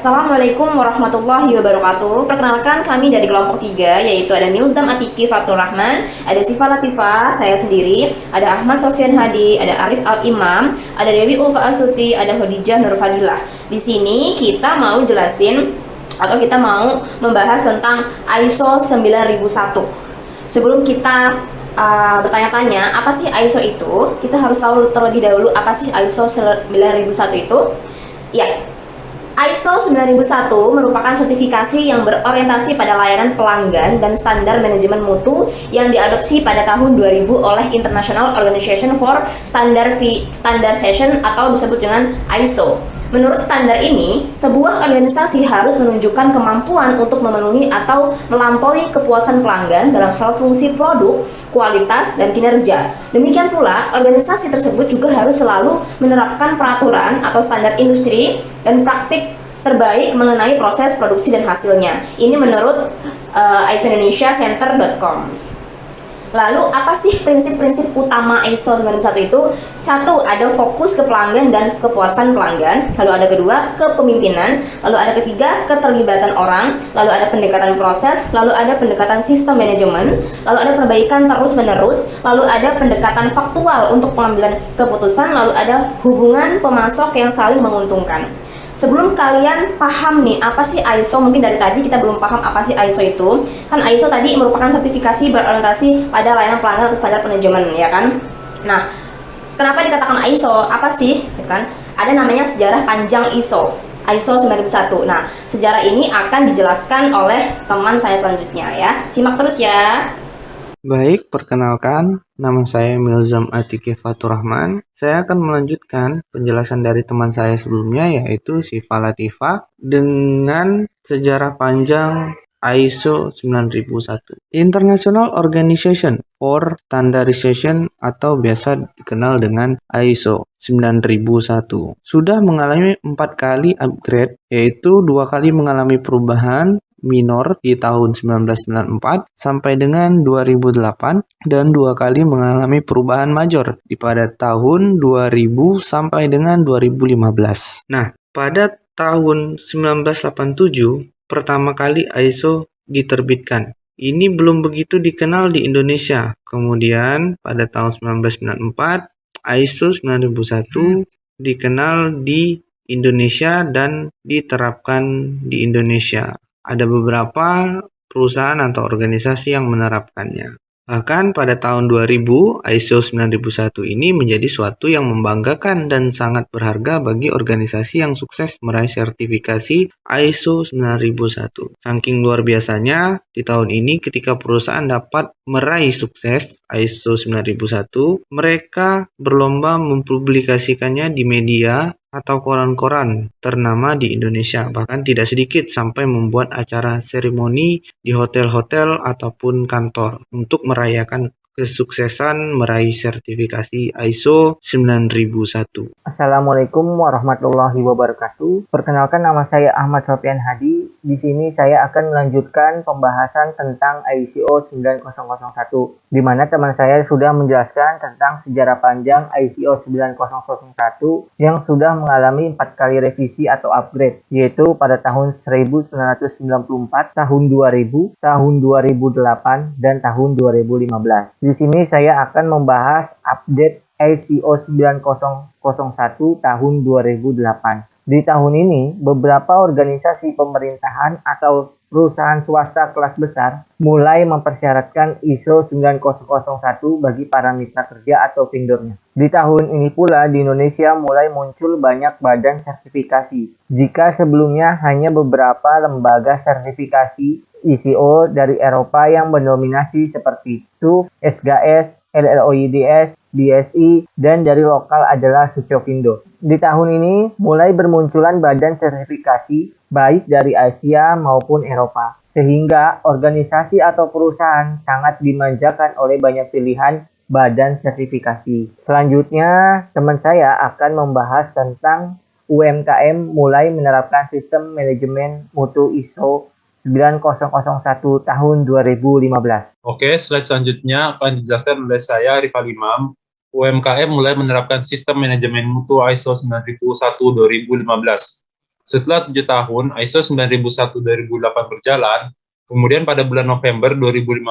Assalamualaikum warahmatullahi wabarakatuh. Perkenalkan kami dari kelompok 3, yaitu ada Milzam Atiki Fatur Rahman, ada Sifa Latifah, saya sendiri, ada Ahmad Sofyan Hadi, ada Arif Al-Imam, ada Dewi Ulfa Astuti, ada Khadijah Nur Fadilah. Di sini kita mau jelasin atau kita mau membahas tentang ISO 9001. Sebelum kita bertanya-tanya apa sih ISO itu, kita harus tahu terlebih dahulu apa sih ISO 9001 itu. Ya, ISO 9001 merupakan sertifikasi yang berorientasi pada layanan pelanggan dan standar manajemen mutu yang diadopsi pada tahun 2000 oleh International Organization for Standardization atau disebut dengan ISO. Menurut standar ini, sebuah organisasi harus menunjukkan kemampuan untuk memenuhi atau melampaui kepuasan pelanggan dalam hal fungsi produk, kualitas, dan kinerja. Demikian pula, organisasi tersebut juga harus selalu menerapkan peraturan atau standar industri dan praktik terbaik mengenai proses produksi dan hasilnya. Ini menurut isindonesiacenter.com. Lalu apa sih prinsip-prinsip utama ISO 91 itu? Satu, ada fokus ke pelanggan dan kepuasan pelanggan. Lalu ada kedua, kepemimpinan. Lalu ada ketiga, keterlibatan orang. Lalu ada pendekatan proses. Lalu ada pendekatan sistem manajemen. Lalu ada perbaikan terus-menerus. Lalu ada pendekatan faktual untuk pengambilan keputusan. Lalu ada hubungan pemasok yang saling menguntungkan. Sebelum kalian paham nih apa sih ISO, mungkin dari tadi kita belum paham apa sih ISO itu. Kan ISO tadi merupakan sertifikasi berorientasi pada layanan pelanggan atau standar manajemen, ya kan? Nah, kenapa dikatakan ISO? Apa sih? Gitu kan? Ada namanya sejarah panjang ISO 91. Nah, sejarah ini akan dijelaskan oleh teman saya selanjutnya ya. Simak terus ya. Baik, perkenalkan, nama saya Milzam Atiki Fatur Rahman. Saya akan melanjutkan penjelasan dari teman saya sebelumnya, yaitu Sifa Latifah, dengan sejarah panjang ISO 9001. International Organization for Standardization atau biasa dikenal dengan ISO 9001. Sudah mengalami 4 kali upgrade, yaitu 2 kali mengalami perubahan minor di tahun 1994 sampai dengan 2008 dan 2 kali mengalami perubahan major di pada tahun 2000 sampai dengan 2015. Nah, pada tahun 1987 pertama kali ISO diterbitkan. Ini belum begitu dikenal di Indonesia. Kemudian pada tahun 1994 ISO 9001 dikenal di Indonesia dan diterapkan di Indonesia. Ada beberapa perusahaan atau organisasi yang menerapkannya. Bahkan pada tahun 2000, ISO 9001 ini menjadi suatu yang membanggakan dan sangat berharga bagi organisasi yang sukses meraih sertifikasi ISO 9001. Saking luar biasanya, di tahun ini ketika perusahaan dapat meraih sukses ISO 9001, mereka berlomba mempublikasikannya di media atau koran-koran ternama di Indonesia. Bahkan tidak sedikit sampai membuat acara seremoni di hotel-hotel ataupun kantor untuk merayakan kesuksesan meraih sertifikasi ISO 9001. Assalamualaikum warahmatullahi wabarakatuh. Perkenalkan, nama saya Ahmad Sofyan Hadi. Di sini saya akan melanjutkan pembahasan tentang ISO 9001, di mana teman saya sudah menjelaskan tentang sejarah panjang ISO 9001 yang sudah mengalami 4 kali revisi atau upgrade, yaitu pada tahun 1994, tahun 2000, tahun 2008, dan tahun 2015. Di sini saya akan membahas update ISO 9001 tahun 2008. Di tahun ini, beberapa organisasi pemerintahan atau perusahaan swasta kelas besar mulai mempersyaratkan ISO 9001 bagi para mitra kerja atau vendornya. Di tahun ini pula di Indonesia mulai muncul banyak badan sertifikasi. Jika sebelumnya hanya beberapa lembaga sertifikasi ISO dari Eropa yang mendominasi seperti TÜV, SGS, LLOIDS, BSI, dan dari lokal adalah Sucovindo. Di tahun ini mulai bermunculan badan sertifikasi baik dari Asia maupun Eropa, sehingga organisasi atau perusahaan sangat dimanjakan oleh banyak pilihan badan sertifikasi. Selanjutnya, teman saya akan membahas tentang UMKM mulai menerapkan sistem manajemen mutu ISO 9001 tahun 2015. Oke, slide selanjutnya akan dijelaskan oleh saya, Arif Al-Imam. UMKM mulai menerapkan sistem manajemen mutu ISO 9001 2015. Setelah 7 tahun, ISO 9001-2008 berjalan, kemudian pada bulan November 2015,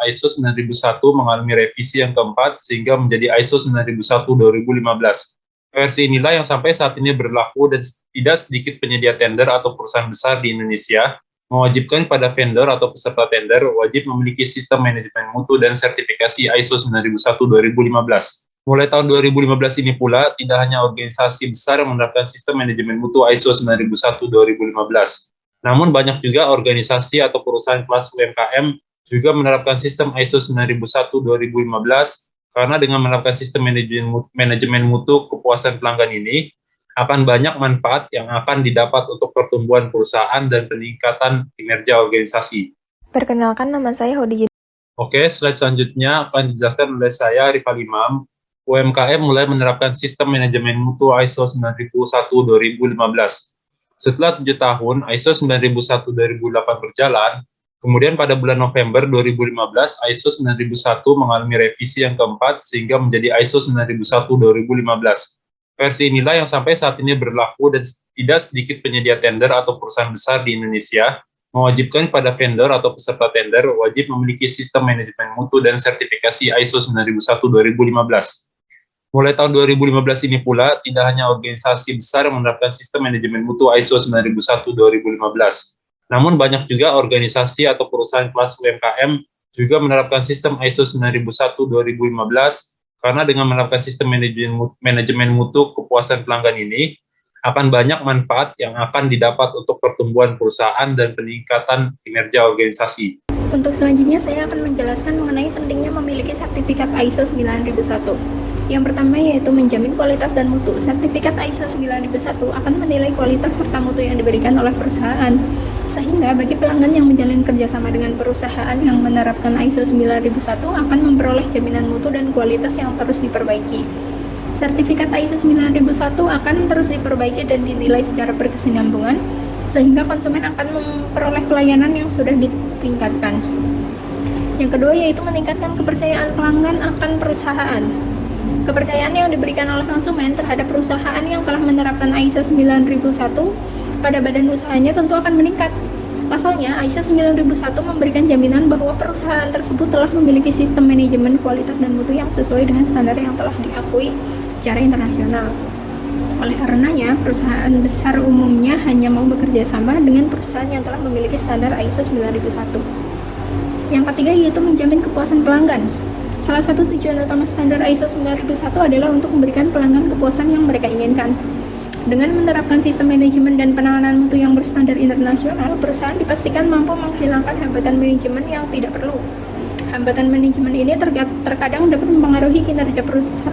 ISO 9001 mengalami revisi yang keempat sehingga menjadi ISO 9001-2015. Versi inilah yang sampai saat ini berlaku dan tidak sedikit penyedia tender atau perusahaan besar di Indonesia mewajibkan pada vendor atau peserta tender wajib memiliki sistem manajemen mutu dan sertifikasi ISO 9001-2015. Mulai tahun 2015 ini pula, tidak hanya organisasi besar yang menerapkan sistem manajemen mutu ISO 9001-2015, namun banyak juga organisasi atau perusahaan kelas UMKM juga menerapkan sistem ISO 9001-2015, karena dengan menerapkan sistem manajemen mutu kepuasan pelanggan ini, akan banyak manfaat yang akan didapat untuk pertumbuhan perusahaan dan peningkatan kinerja organisasi. Perkenalkan, nama saya Hodi. Oke, slide selanjutnya akan dijelaskan oleh saya, Rifal Imam. UMKM mulai menerapkan sistem manajemen mutu ISO 9001-2015. Setelah 7 tahun, ISO 9001-2008 berjalan, kemudian pada bulan November 2015, ISO 9001 mengalami revisi yang keempat sehingga menjadi ISO 9001-2015. Versi inilah yang sampai saat ini berlaku dan tidak sedikit penyedia tender atau perusahaan besar di Indonesia mewajibkan pada vendor atau peserta tender wajib memiliki sistem manajemen mutu dan sertifikasi ISO 9001-2015. Mulai tahun 2015 ini pula, tidak hanya organisasi besar yang menerapkan sistem manajemen mutu ISO 9001-2015, namun banyak juga organisasi atau perusahaan kelas UMKM juga menerapkan sistem ISO 9001-2015, karena dengan menerapkan sistem manajemen mutu kepuasan pelanggan ini, akan banyak manfaat yang akan didapat untuk pertumbuhan perusahaan dan peningkatan kinerja organisasi. Untuk selanjutnya, saya akan menjelaskan mengenai pentingnya memiliki sertifikat ISO 9001. Yang pertama yaitu menjamin kualitas dan mutu. Sertifikat ISO 9001 akan menilai kualitas serta mutu yang diberikan oleh perusahaan. Sehingga bagi pelanggan yang menjalin kerjasama dengan perusahaan yang menerapkan ISO 9001 akan memperoleh jaminan mutu dan kualitas yang terus diperbaiki. Sertifikat ISO 9001 akan terus diperbaiki dan dinilai secara berkesinambungan, sehingga konsumen akan memperoleh pelayanan yang sudah ditingkatkan. Yang kedua yaitu meningkatkan kepercayaan pelanggan akan perusahaan. Kepercayaan yang diberikan oleh konsumen terhadap perusahaan yang telah menerapkan ISO 9001 pada badan usahanya tentu akan meningkat. Pasalnya, ISO 9001 memberikan jaminan bahwa perusahaan tersebut telah memiliki sistem manajemen kualitas dan mutu yang sesuai dengan standar yang telah diakui secara internasional. Oleh karenanya, perusahaan besar umumnya hanya mau bekerja sama dengan perusahaan yang telah memiliki standar ISO 9001. Yang ketiga yaitu menjamin kepuasan pelanggan. Salah satu tujuan utama standar ISO 9001 adalah untuk memberikan pelanggan kepuasan yang mereka inginkan. Dengan menerapkan sistem manajemen dan penanganan mutu yang berstandar internasional, perusahaan dipastikan mampu menghilangkan hambatan manajemen yang tidak perlu. Hambatan manajemen ini terkadang dapat mempengaruhi kinerja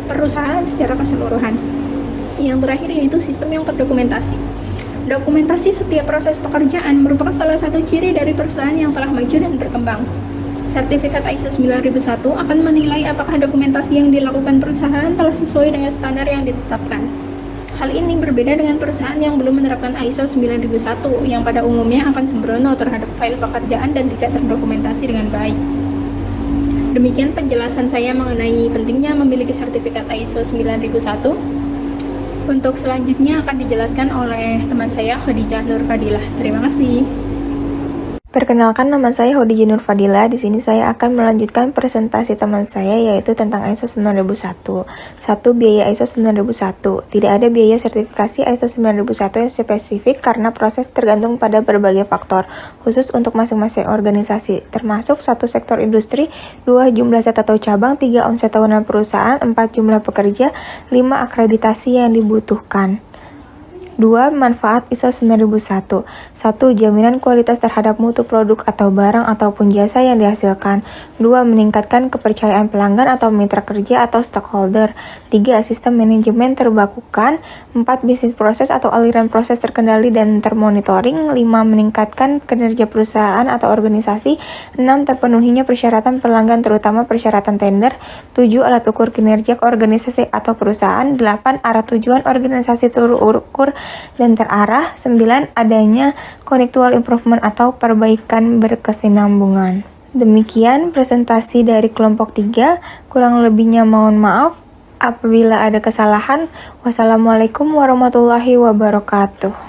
perusahaan secara keseluruhan. Yang terakhir yaitu sistem yang terdokumentasi. Dokumentasi setiap proses pekerjaan merupakan salah satu ciri dari perusahaan yang telah maju dan berkembang. Sertifikat ISO 9001 akan menilai apakah dokumentasi yang dilakukan perusahaan telah sesuai dengan standar yang ditetapkan. Hal ini berbeda dengan perusahaan yang belum menerapkan ISO 9001 yang pada umumnya akan sembrono terhadap file pekerjaan dan tidak terdokumentasi dengan baik. Demikian penjelasan saya mengenai pentingnya memiliki sertifikat ISO 9001. Untuk selanjutnya akan dijelaskan oleh teman saya Khadijah Nur Fadilah. Terima kasih. Perkenalkan, nama saya Khadijah Nur Fadilah. Di sini saya akan melanjutkan presentasi teman saya yaitu tentang ISO 9001. 1. Biaya ISO 9001. Tidak ada biaya sertifikasi ISO 9001 yang spesifik karena proses tergantung pada berbagai faktor, khusus untuk masing-masing organisasi, termasuk 1. Sektor industri, 2. Jumlah set atau cabang, 3. Omset tahunan perusahaan, 4. Jumlah pekerja, 5. Akreditasi yang dibutuhkan. 2. Manfaat ISO 9001. 1. Jaminan kualitas terhadap mutu produk atau barang ataupun jasa yang dihasilkan. 2. Meningkatkan kepercayaan pelanggan atau mitra kerja atau stakeholder. 3. Sistem manajemen terbakukan. 4. Bisnis proses atau aliran proses terkendali dan termonitoring. 5. Meningkatkan kinerja perusahaan atau organisasi. 6. Terpenuhinya persyaratan pelanggan terutama persyaratan tender. 7. Alat ukur kinerja organisasi atau perusahaan. 8. Arah tujuan organisasi terukur dan terarah. 9. Adanya connectual improvement atau perbaikan berkesinambungan. Demikian presentasi dari kelompok 3. Kurang lebihnya mohon maaf apabila ada kesalahan. Wassalamualaikum warahmatullahi wabarakatuh.